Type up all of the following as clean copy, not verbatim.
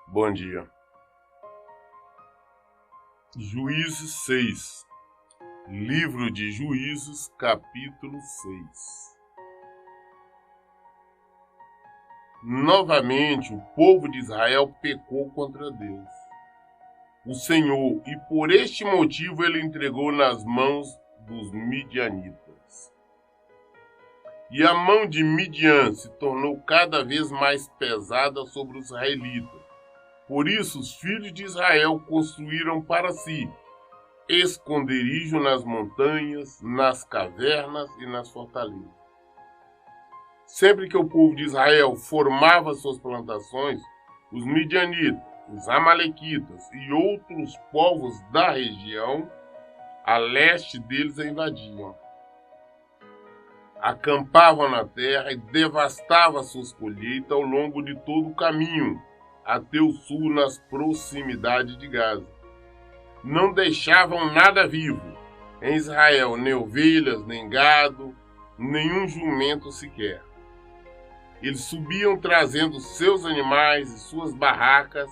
Bom dia. Juízes 6. Livro de Juízes, capítulo 6. Novamente, o povo de Israel pecou contra Deus, o Senhor, e por este motivo ele entregou nas mãos dos midianitas. E a mão de Midian se tornou cada vez mais pesada sobre os israelitas. Por isso, os filhos de Israel construíram para si esconderijo nas montanhas, nas cavernas e nas fortalezas. Sempre que o povo de Israel formava suas plantações, os midianitas, os amalequitas e outros povos da região a leste deles a invadiam. Acampavam na terra e devastavam suas colheitas ao longo de todo o caminho, até o sul, nas proximidades de Gaza. Não deixavam nada vivo em Israel, nem ovelhas, nem gado, nenhum jumento sequer. Eles subiam trazendo seus animais e suas barracas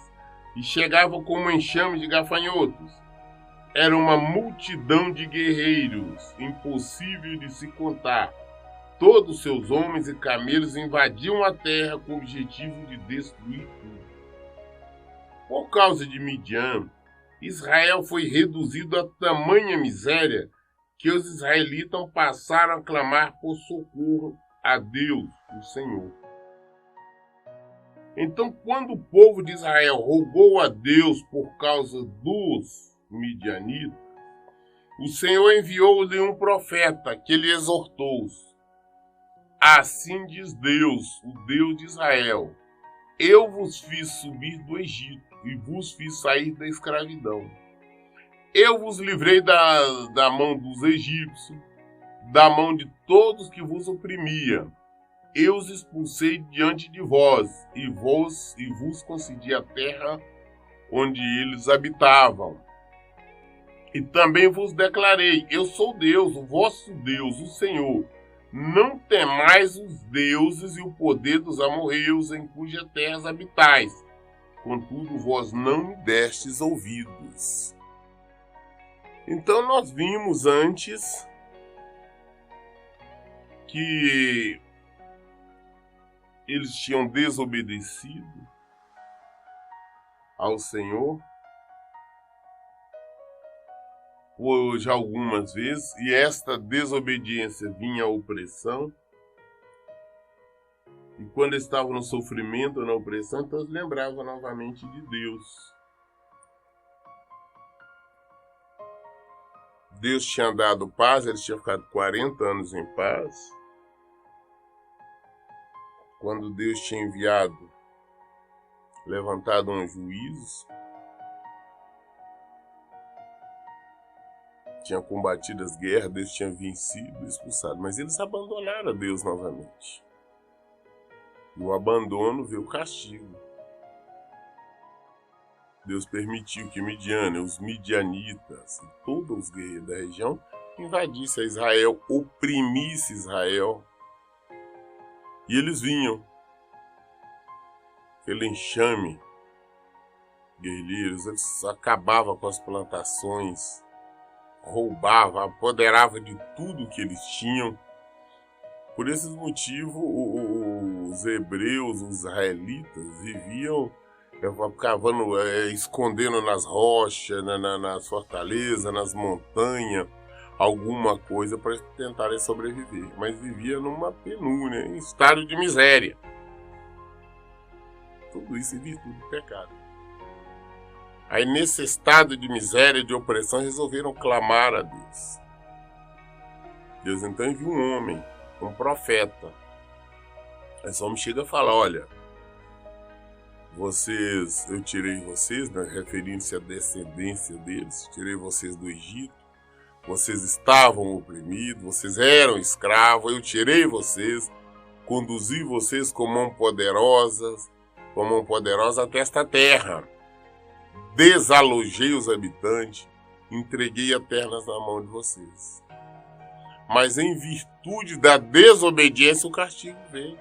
e chegavam como um enxame de gafanhotos. Era uma multidão de guerreiros, impossível de se contar. Todos seus homens e camelos invadiam a terra com o objetivo de destruir tudo. Por causa de Midian, Israel foi reduzido a tamanha miséria que os israelitas passaram a clamar por socorro a Deus, o Senhor. Então, quando o povo de Israel rogou a Deus por causa dos midianitas, o Senhor enviou-lhe um profeta que lhe exortou: assim diz Deus, o Deus de Israel: eu vos fiz subir do Egito e vos fiz sair da escravidão. Eu vos livrei da mão dos egípcios, da mão de todos que vos oprimia. Eu os expulsei diante de vós e vos concedi a terra onde eles habitavam. E também vos declarei: eu sou Deus, o vosso Deus, o Senhor. Não temais os deuses e o poder dos amorreus em cuja terras habitais. Contudo, vós não me destes ouvidos. Então nós vimos antes que eles tinham desobedecido ao Senhor já algumas vezes, e esta desobediência vinha a opressão. E quando estavam no sofrimento, na opressão, então eles lembravam novamente de Deus. Deus tinha dado paz, eles tinham ficado 40 anos em paz. Quando Deus tinha levantado um juízo, tinha combatido as guerras, Deus tinha vencido, expulsado, mas eles abandonaram a Deus novamente. E o abandono veio o castigo. Deus permitiu que Midian, os midianitas e todos os guerreiros da região invadissem a Israel, oprimissem Israel. E eles vinham, aquele enxame guerrilheiros, eles acabavam com as plantações, roubavam, apoderavam de tudo que eles tinham. Por esses motivos, os hebreus, os israelitas, viviam cavando, escondendo nas rochas, nas fortalezas, nas montanhas, alguma coisa para tentarem sobreviver. Mas vivia numa penúria, em estado de miséria. Tudo isso em virtude do pecado. Aí, nesse estado de miséria, de opressão, resolveram clamar a Deus. Deus então enviou um homem, um profeta. Esse homem chega e fala: olha, eu tirei vocês, né, referindo-se à descendência deles, tirei vocês do Egito, vocês estavam oprimidos, vocês eram escravos, eu tirei vocês, conduzi vocês com mão poderosa até esta terra, desalojei os habitantes, entreguei a terras na mão de vocês. Mas em virtude da desobediência, o castigo veio.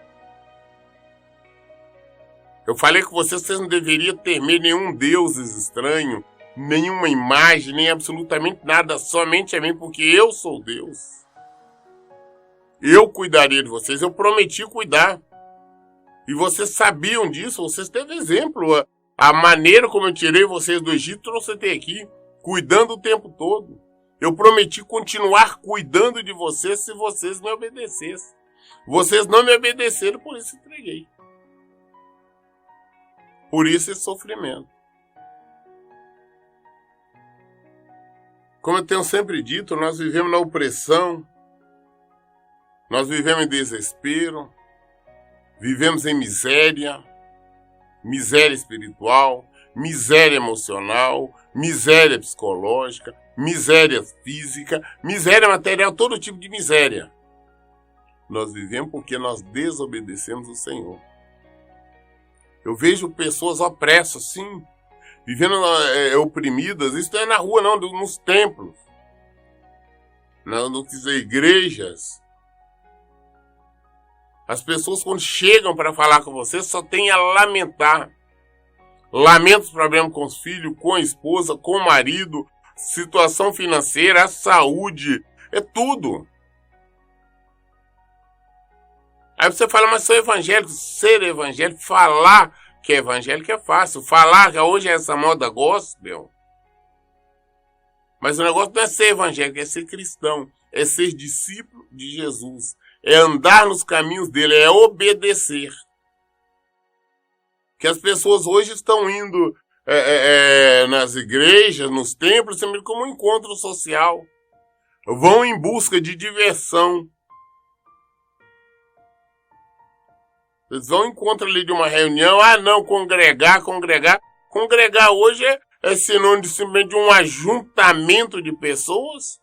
Eu falei com vocês não deveriam temer nenhum Deus estranho, nenhuma imagem, nem absolutamente nada, somente a mim, porque eu sou Deus. Eu cuidaria de vocês, eu prometi cuidar. E vocês sabiam disso, vocês teve exemplo. A maneira como eu tirei vocês do Egito, trouxe até aqui, cuidando o tempo todo. Eu prometi continuar cuidando de vocês se vocês me obedecessem. Vocês não me obedeceram, por isso entreguei. Por isso esse sofrimento. Como eu tenho sempre dito, nós vivemos na opressão, nós vivemos em desespero, vivemos em miséria, miséria espiritual, miséria emocional, miséria psicológica, miséria física, miséria material, todo tipo de miséria. Nós vivemos porque nós desobedecemos o Senhor. Eu vejo pessoas opressas, sim, vivendo oprimidas. Isso não é na rua, não, nos templos, nas igrejas. As pessoas, quando chegam para falar com você, só tem a lamentar. Lamenta os problemas com os filhos, com a esposa, com o marido, situação financeira, a saúde, é tudo. Aí você fala, mas sou evangélico. Ser evangélico, falar que é evangélico é fácil. Falar que hoje é essa moda gospel. Mas o negócio não é ser evangélico, é ser cristão. É ser discípulo de Jesus. É andar nos caminhos dele, é obedecer. Que as pessoas hoje estão indo nas igrejas, nos templos, sempre como um encontro social. Vão em busca de diversão. Eles vão em encontro ali de uma reunião, não, congregar. Congregar hoje é sinônimo de simplesmente um ajuntamento de pessoas.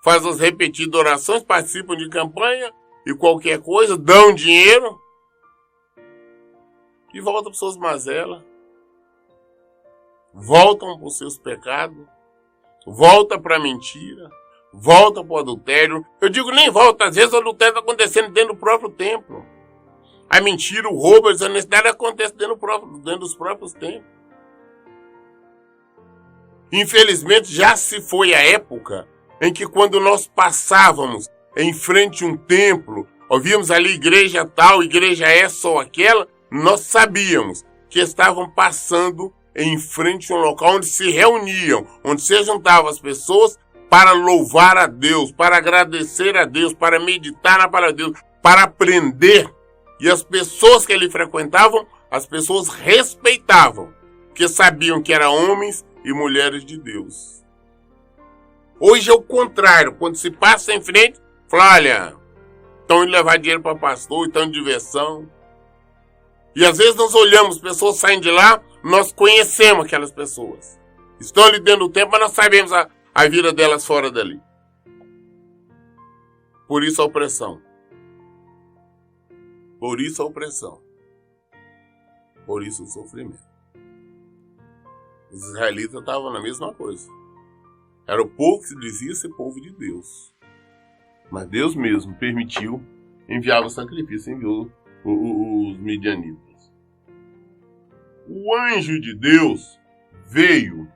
Faz as repetidas orações, participam de campanha e qualquer coisa, dão dinheiro e voltam para suas mazelas. Voltam para os seus pecados, voltam para a mentira, voltam para o adultério. Eu digo nem volta, às vezes o adultério está acontecendo dentro do próprio templo. A mentira, o roubo, a desonestidade acontece dentro dos próprios templos. Infelizmente, já se foi a época em que quando nós passávamos em frente a um templo, ouvíamos ali igreja tal, igreja essa ou aquela, nós sabíamos que estavam passando em frente a um local onde se reuniam, onde se juntavam as pessoas para louvar a Deus, para agradecer a Deus, para meditar na palavra de Deus, para aprender. E as pessoas que ali frequentavam, as pessoas respeitavam, porque sabiam que eram homens e mulheres de Deus. Hoje é o contrário. Quando se passa em frente, fala, olha, estão indo levar dinheiro para pastor, estão em diversão. E às vezes nós olhamos, pessoas saem de lá, nós conhecemos aquelas pessoas. Estão ali dentro do templo, mas nós sabemos a vida delas fora dali. Por isso a opressão. Por isso a opressão. Por isso o sofrimento. Os israelitas estavam na mesma coisa. Era o povo que se dizia ser povo de Deus. Mas Deus mesmo permitiu, enviava o sacrifício, enviou os midianitas. O anjo de Deus veio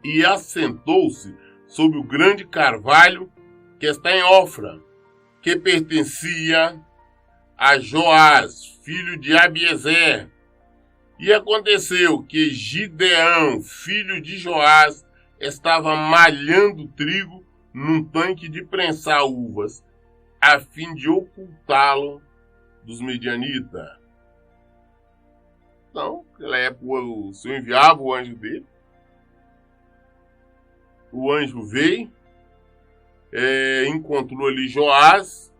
e assentou-se sobre o grande carvalho que está em Ofra, que pertencia a Joás, filho de Abiezer. E aconteceu que Gideão, filho de Joás, estava malhando trigo num tanque de prensar uvas, a fim de ocultá-lo dos midianitas. Então, naquela época, o Senhor enviava o anjo dele. O anjo veio, encontrou ali Joás,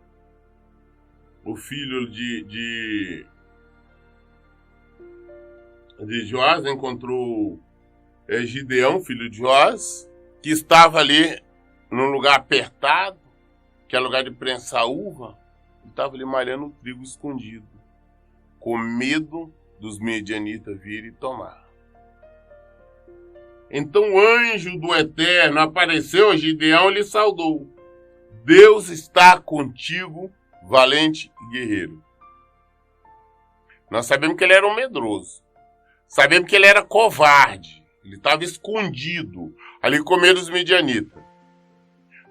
o filho de Joás, encontrou Gideão, filho de Joás, que estava ali num lugar apertado, que é lugar de prensar uva, e estava ali malhando o trigo escondido, com medo dos medianitas virem e tomar. Então o anjo do Eterno apareceu a Gideão e lhe saudou. Deus está contigo, valente guerreiro. Nós sabemos que ele era um medroso. Sabemos que ele era covarde. Ele estava escondido ali com medo dos midianitas.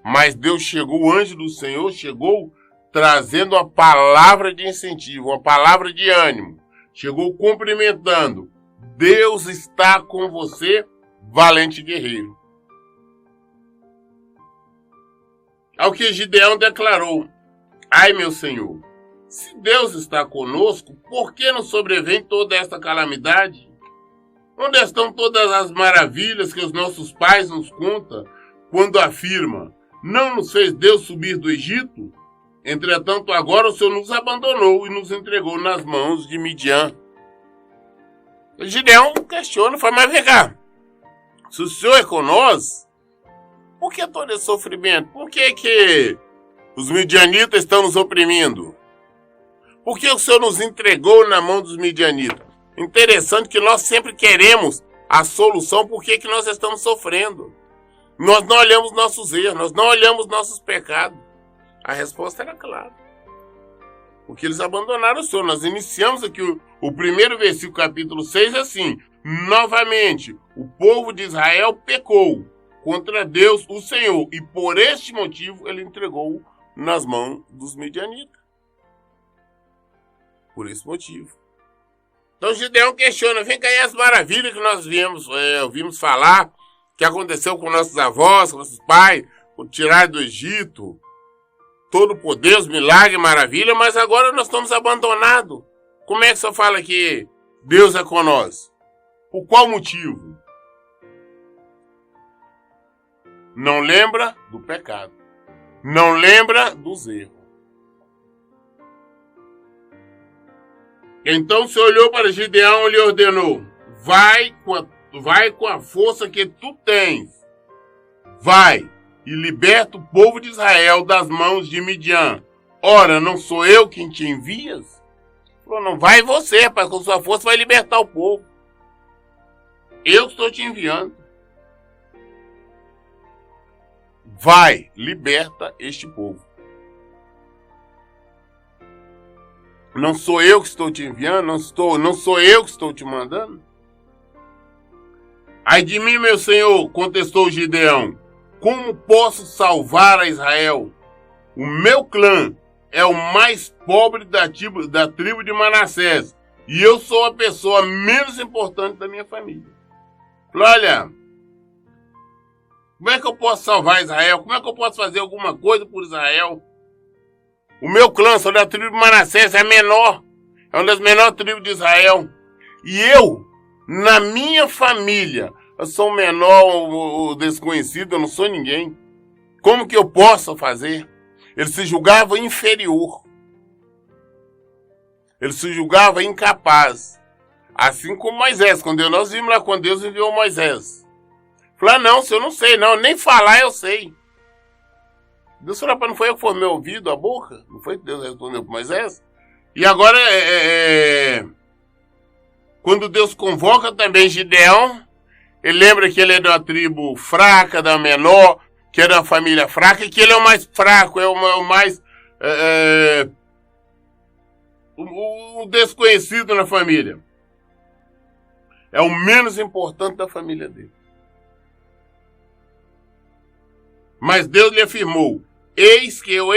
Mas Deus chegou, o anjo do Senhor chegou trazendo uma palavra de incentivo, uma palavra de ânimo. Chegou cumprimentando. Deus está com você, valente guerreiro. Ao que Gideão declarou: ai, meu Senhor, se Deus está conosco, por que nos sobrevém toda esta calamidade? Onde estão todas as maravilhas que os nossos pais nos contam quando afirma: não nos fez Deus subir do Egito? Entretanto, agora o Senhor nos abandonou e nos entregou nas mãos de Midian. Gideão questiona, fala: mas vem cá, se o Senhor é com nós, por que todo esse sofrimento? Por que os midianitas estão nos oprimindo? Por que o Senhor nos entregou na mão dos midianitas? Interessante que nós sempre queremos a solução, por que nós estamos sofrendo. Nós não olhamos nossos erros, nós não olhamos nossos pecados. A resposta era clara. Porque eles abandonaram o Senhor. Nós iniciamos aqui o primeiro versículo, capítulo 6, assim: novamente, o povo de Israel pecou contra Deus, o Senhor, e por este motivo ele entregou nas mãos dos midianitas. Por esse motivo. Então Gideão questiona: vem cá, e as maravilhas que nós ouvimos falar, que aconteceu com nossos avós, com nossos pais, o tirar do Egito, todo o poder, os milagres, maravilha, mas agora nós estamos abandonados. Como é que você fala que Deus é com nós? Por qual motivo? Não lembra do pecado. Não lembra dos erros. Então o Senhor olhou para Gideão e lhe ordenou: vai com a força que tu tens. Vai e liberta o povo de Israel das mãos de Midian. Ora, não sou eu quem te envias? Falou: não vai você, rapaz, com sua força vai libertar o povo. Eu estou te enviando. Vai, liberta este povo. Não sou eu que estou te enviando? Não sou eu que estou te mandando? Ai de mim, meu senhor, contestou Gideão. Como posso salvar a Israel? O meu clã é o mais pobre da tribo de Manassés. E eu sou a pessoa menos importante da minha família. Falei: olha, como é que eu posso salvar Israel? Como é que eu posso fazer alguma coisa por Israel? O meu clã, sou da tribo de Manassés, é menor. É uma das menores tribos de Israel. E eu, na minha família, eu sou o menor, o desconhecido, eu não sou ninguém. Como que eu posso fazer? Ele se julgava inferior. Ele se julgava incapaz. Assim como Moisés, quando nós vimos lá quando Deus enviou Moisés. Falei: não, se eu não sei, não, nem falar eu sei. Deus falou: não foi eu que formei o ouvido, a boca? Não foi que Deus respondeu para Moisés? E agora, quando Deus convoca também Gideão, ele lembra que ele é de uma tribo fraca, da menor, que é de uma família fraca, e que ele é o mais fraco, é o mais o desconhecido na família. É o menos importante da família dele. Mas Deus lhe afirmou: eis que eu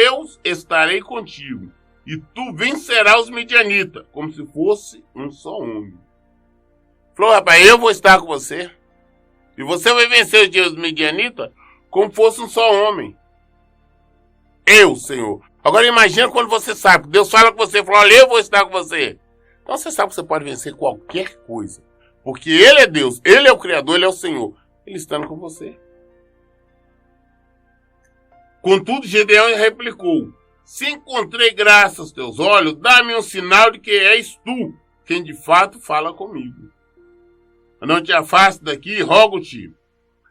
estarei contigo, e tu vencerás os midianitas, como se fosse um só homem. Falou: rapaz, eu vou estar com você. E você vai vencer os midianitas como fosse um só homem. Eu, Senhor. Agora imagina quando você sabe, Deus fala com você, fala: olha, eu vou estar com você. Então você sabe que você pode vencer qualquer coisa. Porque Ele é Deus, Ele é o Criador, Ele é o Senhor. Ele estando com você. Contudo, Gideão replicou: se encontrei graça aos teus olhos, dá-me um sinal de que és tu quem de fato fala comigo. Não te afaste daqui, rogo-te,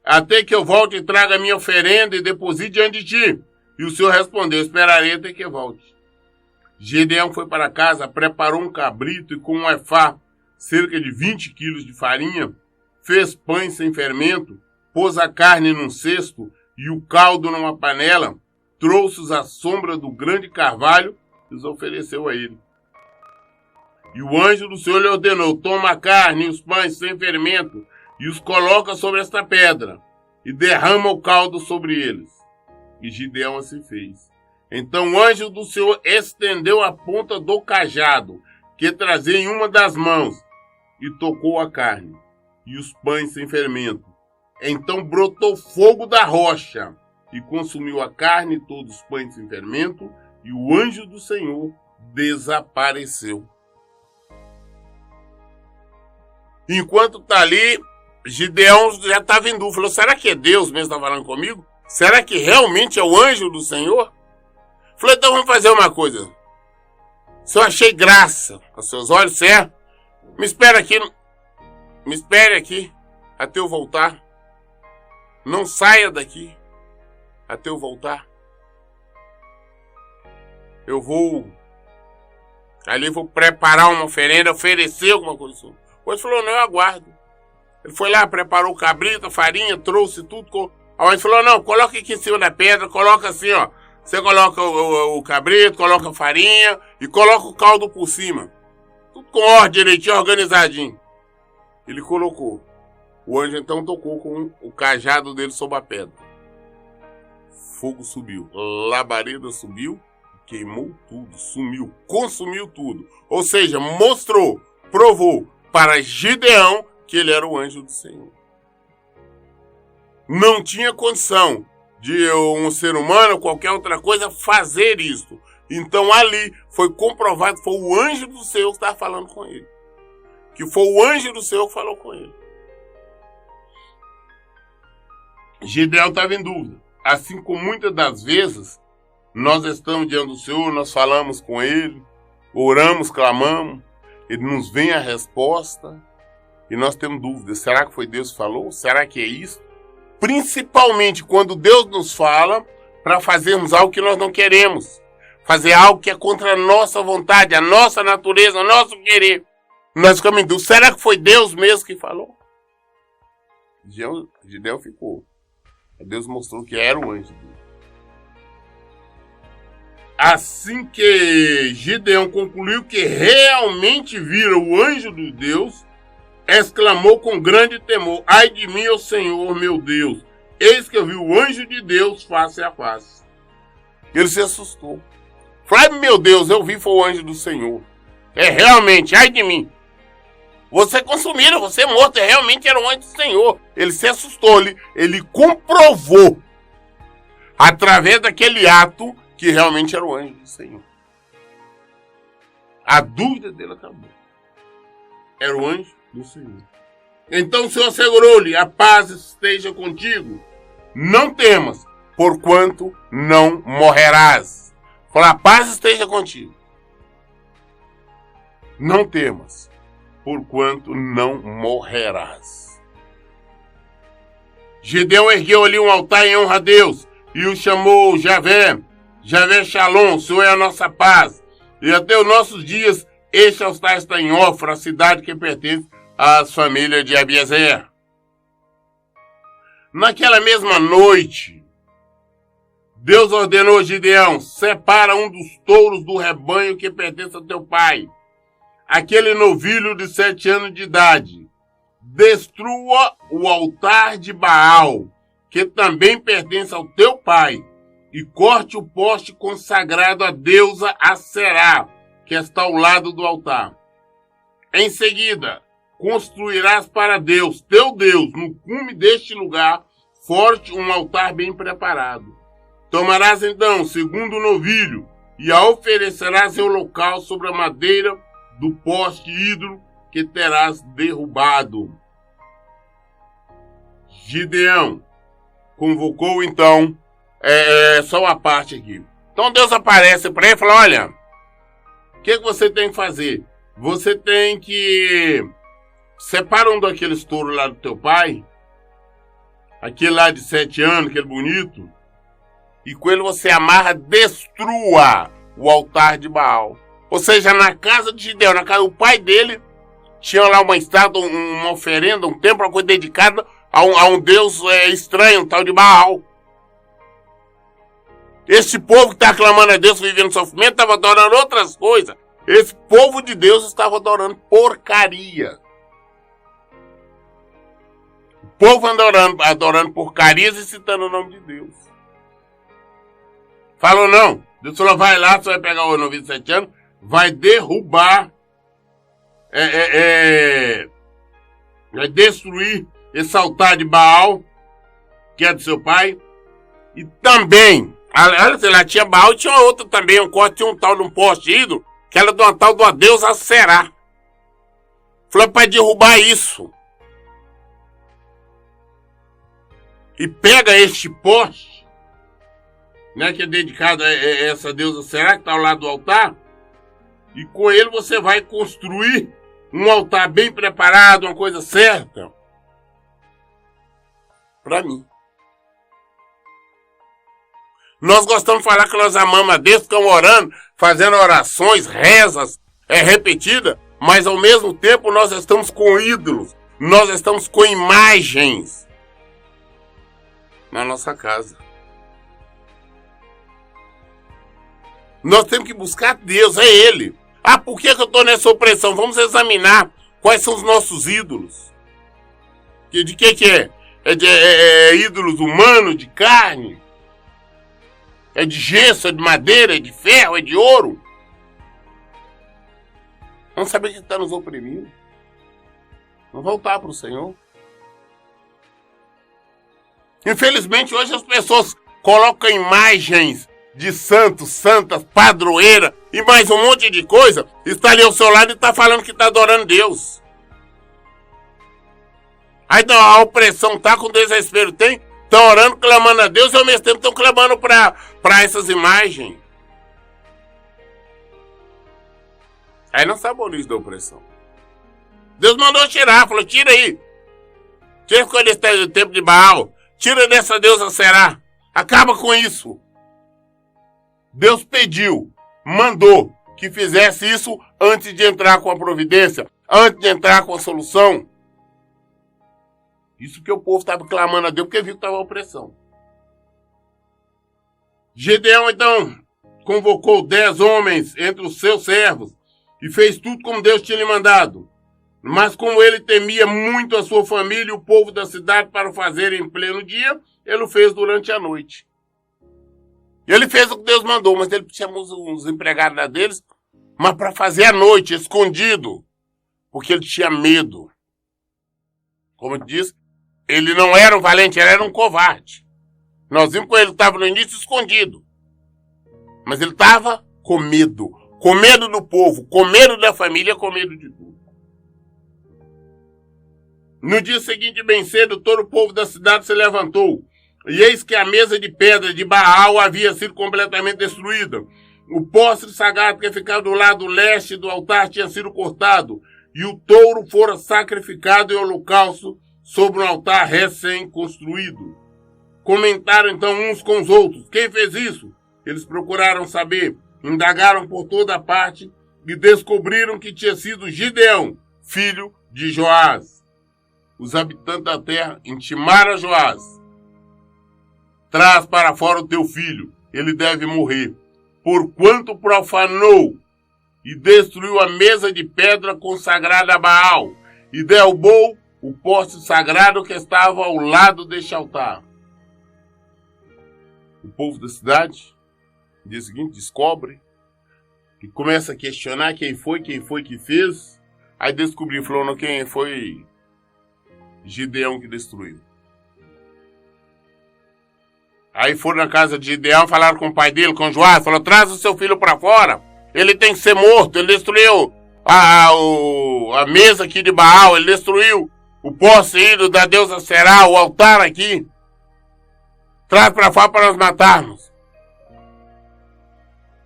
até que eu volte e traga a minha oferenda e deposite diante de ti. E o Senhor respondeu: esperarei até que volte. Gideão foi para casa, preparou um cabrito e com um efá, cerca de 20 quilos de farinha, fez pães sem fermento, pôs a carne num cesto e o caldo numa panela, trouxe-os à sombra do grande carvalho e os ofereceu a ele. E o anjo do Senhor lhe ordenou: toma a carne e os pães sem fermento e os coloca sobre esta pedra e derrama o caldo sobre eles. E Gideão assim fez. Então o anjo do Senhor estendeu a ponta do cajado que trazia em uma das mãos e tocou a carne e os pães sem fermento. Então brotou fogo da rocha e consumiu a carne e todos os pães sem fermento, e o anjo do Senhor desapareceu. Enquanto está ali, Gideão já estava em dúvida. Falou: será que é Deus mesmo que está falando comigo? Será que realmente é o anjo do Senhor? Falou: então vamos fazer uma coisa. Se eu achei graça aos seus olhos, certo? Me espere aqui até eu voltar. Não saia daqui até eu voltar. Eu vou preparar uma oferenda, oferecer alguma coisa. O anjo falou: não, eu aguardo. Ele foi lá, preparou o cabrito, a farinha, trouxe tudo. O anjo falou: não, coloca aqui em cima da pedra, coloca assim, ó. Você coloca o cabrito, coloca a farinha e coloca o caldo por cima. Tudo com ordem, direitinho, organizadinho. Ele colocou. O anjo então tocou com o cajado dele sobre a pedra. Fogo subiu, labareda subiu, queimou tudo, sumiu, consumiu tudo. Ou seja, mostrou, provou para Gideão que ele era o anjo do Senhor. Não tinha condição de um ser humano ou qualquer outra coisa fazer isso. Então ali foi comprovado que foi o anjo do Senhor que estava falando com ele. Que foi o anjo do Senhor que falou com ele. Gideão estava em dúvida. Assim como muitas das vezes nós estamos diante do Senhor, nós falamos com Ele, oramos, clamamos, Ele nos vem a resposta e nós temos dúvidas. Será que foi Deus que falou? Será que é isso? Principalmente quando Deus nos fala para fazermos algo que nós não queremos. Fazer algo que é contra a nossa vontade, a nossa natureza, o nosso querer. Nós ficamos em dúvida. Será que foi Deus mesmo que falou? Gideão ficou. Deus mostrou que era o anjo dele. Assim que Gideão concluiu que realmente vira o anjo de Deus, exclamou com grande temor: ai de mim, ó Senhor, meu Deus, eis que eu vi o anjo de Deus face a face. Ele se assustou. Falei: meu Deus, eu vi, foi o anjo do Senhor. É realmente, ai de mim. Você consumiram, você morto, realmente era o anjo do Senhor. Ele se assustou, ele comprovou, através daquele ato, que realmente era o anjo do Senhor. A dúvida dele acabou. Era o anjo do Senhor. Então o Senhor assegurou-lhe: a paz esteja contigo. Não temas, porquanto não morrerás. Falou: a paz esteja contigo. Não temas, porquanto não morrerás. Gideão ergueu ali um altar em honra a Deus e o chamou Javé Shalom, o Senhor é a nossa paz. E até os nossos dias este altar está em Ofra, a cidade que pertence à família de Abiezer. Naquela mesma noite, Deus ordenou a Gideão: separa um dos touros do rebanho que pertence a teu pai, aquele novilho de 7 anos de idade. Destrua o altar de Baal, que também pertence ao teu pai, e corte o poste consagrado à deusa Aserá, que está ao lado do altar. Em seguida, construirás para Deus, teu Deus, no cume deste lugar forte, um altar bem preparado. Tomarás então o segundo novilho e a oferecerás em holocausto sobre a madeira do poste ídolo que terás derrubado. Gideão convocou então, só uma parte aqui. Então Deus aparece para ele e fala: olha, o que você tem que fazer? Você tem que separar um daqueles touros lá do teu pai, aquele lá de 7 anos, aquele bonito, e com ele você amarra, destrua o altar de Baal. Ou seja, na casa de Gideão, na casa do pai dele, tinha lá uma estátua, uma oferenda, um templo, uma coisa dedicada a um deus estranho, um tal de Baal. Esse povo que está clamando a Deus, vivendo sofrimento, estava adorando outras coisas. Esse povo de Deus estava adorando porcaria. O povo adorando porcarias e citando o nome de Deus. Falou, não, Deus falou, vai lá, você vai pegar o novinho de 7 anos, vai derrubar, vai destruir esse altar de Baal, que é do seu pai, e também, olha, sei lá, tinha Baal e tinha outra também, tinha um tal de um poste ídolo, que era de uma tal de uma deusa Será. Falou para derrubar isso. E pega este poste, né, que é dedicado a essa deusa Será, que está ao lado do altar, e com ele você vai construir um altar bem preparado, uma coisa certa, para mim. Nós gostamos de falar que nós amamos a Deus, ficamos orando, fazendo orações, rezas, repetidas, mas ao mesmo tempo nós estamos com ídolos, nós estamos com imagens na nossa casa. Nós temos que buscar Deus, é Ele. Ah, por que eu estou nessa opressão? Vamos examinar quais são os nossos ídolos. De que é? É ídolos humanos, de carne? É de gesso, é de madeira, é de ferro, é de ouro? Vamos saber que está nos oprimindo. Vamos voltar para o Senhor. Infelizmente, hoje as pessoas colocam imagens de santos, santas, padroeira e mais um monte de coisa. Está ali ao seu lado e está falando que está adorando Deus. Aí a opressão tá, com desespero tem, estão orando, clamando a Deus e ao mesmo tempo estão clamando para essas imagens. Aí não sabe o início da opressão. Deus mandou tirar, falou, tira aí. Tira com ele do tempo de Baal. Tira dessa deusa Será. Acaba com isso. Deus pediu, mandou que fizesse isso antes de entrar com a providência, antes de entrar com a solução. Isso que o povo estava clamando a Deus porque viu que estava opressão. Gideão, então, convocou 10 homens entre os seus servos e fez tudo como Deus tinha lhe mandado. Mas como ele temia muito a sua família e o povo da cidade para o fazer em pleno dia, ele o fez durante a noite. Ele fez o que Deus mandou, mas ele chamou os empregados deles, mas para fazer à noite, escondido, porque ele tinha medo. Como eu disse, ele não era um valente, ele era um covarde. Nós vimos que ele estava no início escondido, mas ele estava com medo do povo, com medo da família, com medo de tudo. No dia seguinte, bem cedo, todo o povo da cidade se levantou. E eis que a mesa de pedra de Baal havia sido completamente destruída. O poste sagrado que ficava do lado leste do altar tinha sido cortado. E o touro fora sacrificado em holocausto sobre um altar recém-construído. Comentaram então uns com os outros. Quem fez isso? Eles procuraram saber. Indagaram por toda parte e descobriram que tinha sido Gideão, filho de Joás. Os habitantes da terra intimaram a Joás: traz para fora o teu filho, ele deve morrer, porquanto profanou e destruiu a mesa de pedra consagrada a Baal e derrubou o poste sagrado que estava ao lado deste altar. O povo da cidade, no dia seguinte, descobre e começa a questionar quem foi que fez. Aí descobriu, falou, não, quem foi Gideão que destruiu. Aí foram na casa de Gideão, falaram com o pai dele, com Joás, falou, traz o seu filho para fora, ele tem que ser morto, ele destruiu a mesa aqui de Baal, ele destruiu o poste ídolo da deusa Será, o altar aqui, traz para fora para nós matarmos.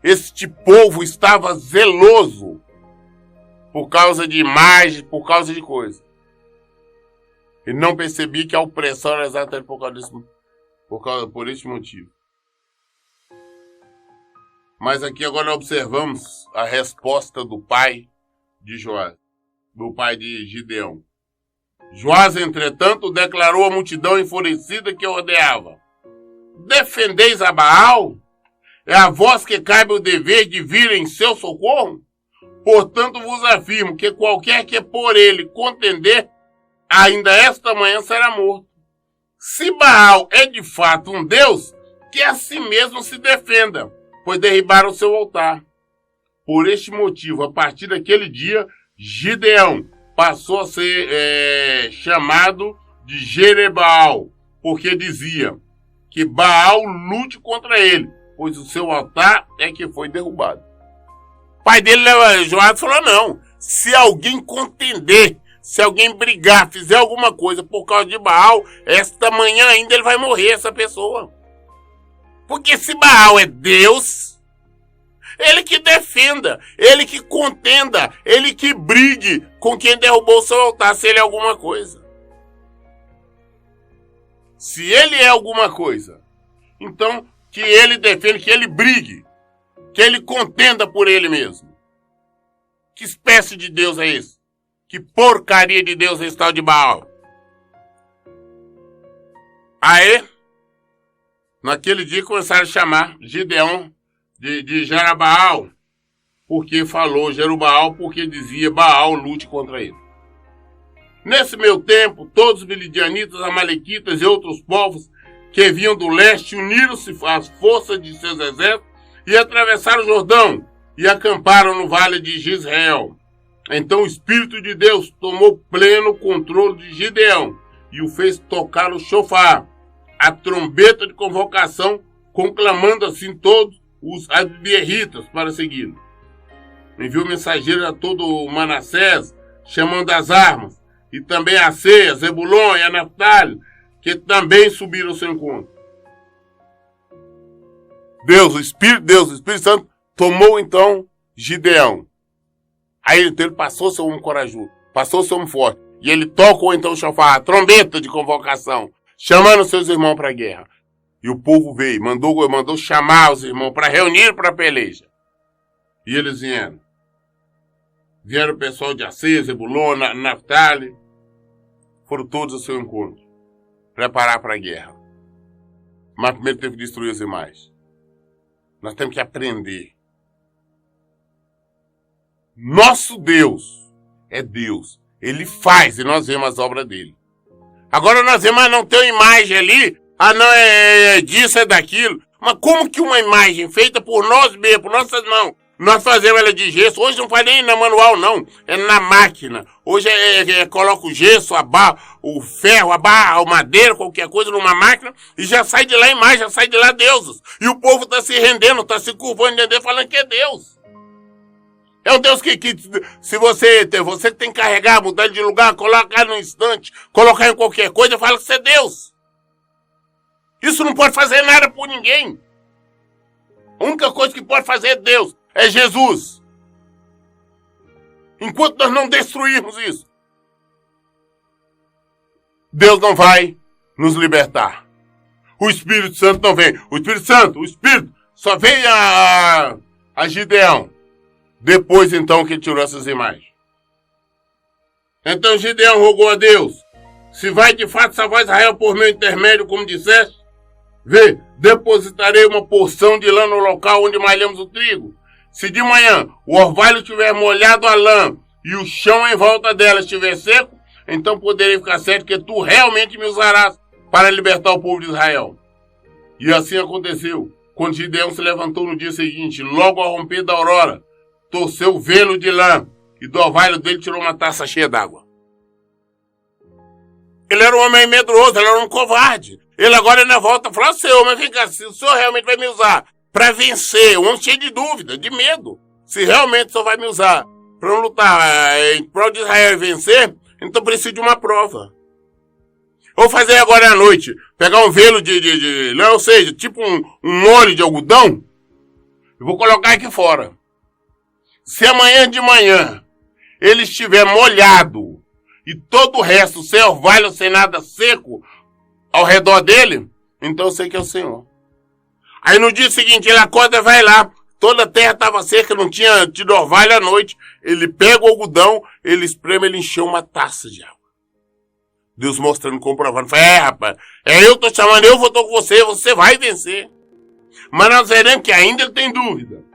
Este povo estava zeloso por causa de imagens, por causa de coisas. E não percebi que a opressão era exatamente por este motivo. Mas aqui agora observamos a resposta do pai de Joás. do pai de Gideão. Joás, entretanto, declarou à multidão enfurecida que o rodeava: defendeis a Baal? É a vós que cabe o dever de vir em seu socorro? Portanto vos afirmo que qualquer que por ele contender, ainda esta manhã será morto. Se Baal é de fato um deus, que a si mesmo se defenda, pois derribaram o seu altar. Por este motivo, a partir daquele dia, Gideão passou a ser chamado de Jerebaal, porque dizia que Baal lute contra ele, pois o seu altar é que foi derrubado. O pai dele, Joás, falou: não, se alguém contender, se alguém brigar, fizer alguma coisa por causa de Baal, esta manhã ainda ele vai morrer, essa pessoa. Porque se Baal é Deus, ele que defenda, ele que contenda, ele que brigue com quem derrubou o seu altar, se ele é alguma coisa. Se ele é alguma coisa, então que ele defenda, que ele brigue, que ele contenda por ele mesmo. Que espécie de Deus é esse? Que porcaria de Deus é esse tal de Baal? Aí, naquele dia começaram a chamar Gideão de Jerubaal, porque falou Jerubaal, porque dizia Baal lute contra ele. Nesse meio tempo, todos os midianitas, amalequitas e outros povos que vinham do leste uniram-se às forças de seus exércitos e atravessaram o Jordão e acamparam no vale de Jezreel. Então o Espírito de Deus tomou pleno controle de Gideão e o fez tocar o shofar, a trombeta de convocação, conclamando assim todos os adbierritas para segui-lo. Enviou mensageiros a todo o Manassés, chamando as armas, e também a Ceia, Zebulon e a Naftali, que também subiram ao seu encontro. Deus, o Espírito Santo, tomou então Gideão. Aí então, ele passou seu homem corajoso, passou seu homem forte, e ele tocou então o shofar, a trombeta de convocação, chamando seus irmãos para a guerra. E o povo veio, mandou chamar os irmãos para reunir para a peleja. E eles vieram. Vieram o pessoal de Asser, Zebulon, Naftali, foram todos ao seu encontro, preparar para a guerra. Mas primeiro teve que destruir as imagens. Nós temos que aprender. Nosso Deus é Deus. Ele faz e nós vemos as obras dele. Agora nós vemos, não tem uma imagem ali, não é disso, é daquilo. Mas como que uma imagem feita por nós mesmos, por nossas mãos, nós fazemos ela de gesso? Hoje não faz nem na manual, não. É na máquina. Hoje coloca o gesso, a barra, o ferro, a barra, a madeira, qualquer coisa numa máquina e já sai de lá a imagem, já sai de lá deuses. E o povo está se rendendo, está se curvando, falando que é Deus. É um Deus que se você tem que carregar, mudar de lugar, colocar no instante, colocar em qualquer coisa, fala que você é Deus. Isso não pode fazer nada por ninguém. A única coisa que pode fazer é Deus, é Jesus. Enquanto nós não destruirmos isso, Deus não vai nos libertar. O Espírito Santo não vem. O Espírito só veio a Gideão. Depois, então, que tirou essas imagens. Então Gideão rogou a Deus: se vai de fato salvar Israel por meu intermédio, como disseste, vê, depositarei uma porção de lã no local onde malhamos o trigo. Se de manhã o orvalho estiver molhado a lã e o chão em volta dela estiver seco, então poderei ficar certo que tu realmente me usarás para libertar o povo de Israel. E assim aconteceu. Quando Gideão se levantou no dia seguinte, logo ao romper da aurora, torceu o velo de lã e do orvalho dele tirou uma taça cheia d'água. Ele era um homem medroso, ele era um covarde. Ele agora na volta falou: Senhor, mas vem cá, se o Senhor realmente vai me usar para vencer, um homem cheio de dúvida, de medo, se realmente o Senhor vai me usar para lutar em prol de Israel e vencer, então preciso de uma prova. Eu vou fazer agora à noite, pegar um velo de lã, ou seja, tipo um molho de algodão, e vou colocar aqui fora. Se amanhã de manhã ele estiver molhado e todo o resto, sem orvalho, sem nada seco ao redor dele, então eu sei que é o Senhor. Aí no dia seguinte ele acorda e vai lá, Toda a terra estava seca, não tinha tido orvalho à noite. Ele pega o algodão, ele espreme, ele encheu uma taça de água. Deus mostrando, comprovando. Fala, rapaz, eu tô chamando, eu vou com você, você vai vencer. Mas nós veremos que ainda ele tem dúvida.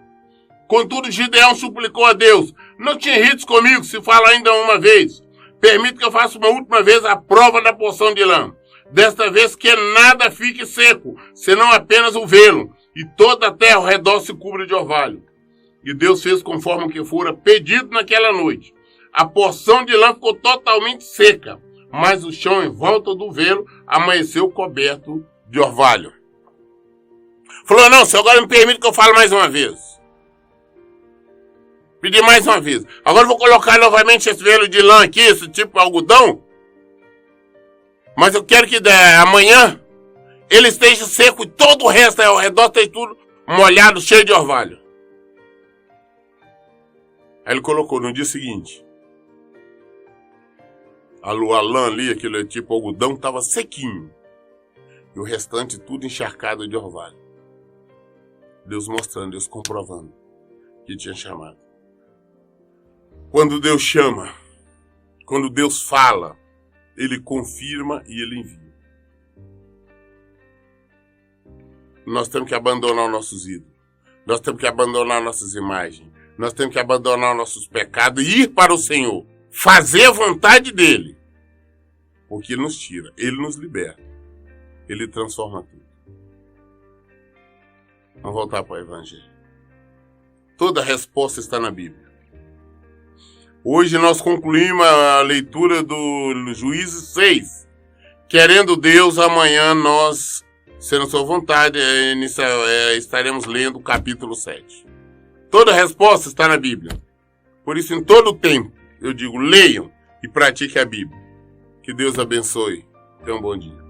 Contudo, Gideão suplicou a Deus: não te irrites comigo se fala ainda uma vez. Permite que eu faça uma última vez a prova da porção de lã. Desta vez que nada fique seco, senão apenas o velo, e toda a terra ao redor se cubra de orvalho. E Deus fez conforme o que fora pedido naquela noite. A porção de lã ficou totalmente seca, mas o chão em volta do velo amanheceu coberto de orvalho. Falou: não, Senhor, agora me permite que eu fale mais uma vez. Pedi mais uma vez. Agora eu vou colocar novamente esse velo de lã aqui, esse tipo de algodão. Mas eu quero que amanhã ele esteja seco e todo o resto ao redor esteja tudo molhado, cheio de orvalho. Aí ele colocou no dia seguinte. A lã ali, aquele tipo algodão, estava sequinho. E o restante tudo encharcado de orvalho. Deus mostrando, Deus comprovando que tinha chamado. Quando Deus chama, quando Deus fala, Ele confirma e Ele envia. Nós temos que abandonar os nossos ídolos. Nós temos que abandonar nossas imagens. Nós temos que abandonar nossos pecados e ir para o Senhor. Fazer a vontade dEle. Porque Ele nos tira, Ele nos liberta. Ele transforma tudo. Vamos voltar para o Evangelho. Toda a resposta está na Bíblia. Hoje nós concluímos a leitura do Juízes 6. Querendo Deus, amanhã nós, sendo sua vontade, estaremos lendo o capítulo 7. Toda a resposta está na Bíblia. Por isso, em todo o tempo, eu digo, leiam e pratiquem a Bíblia. Que Deus abençoe. Tenham um bom dia.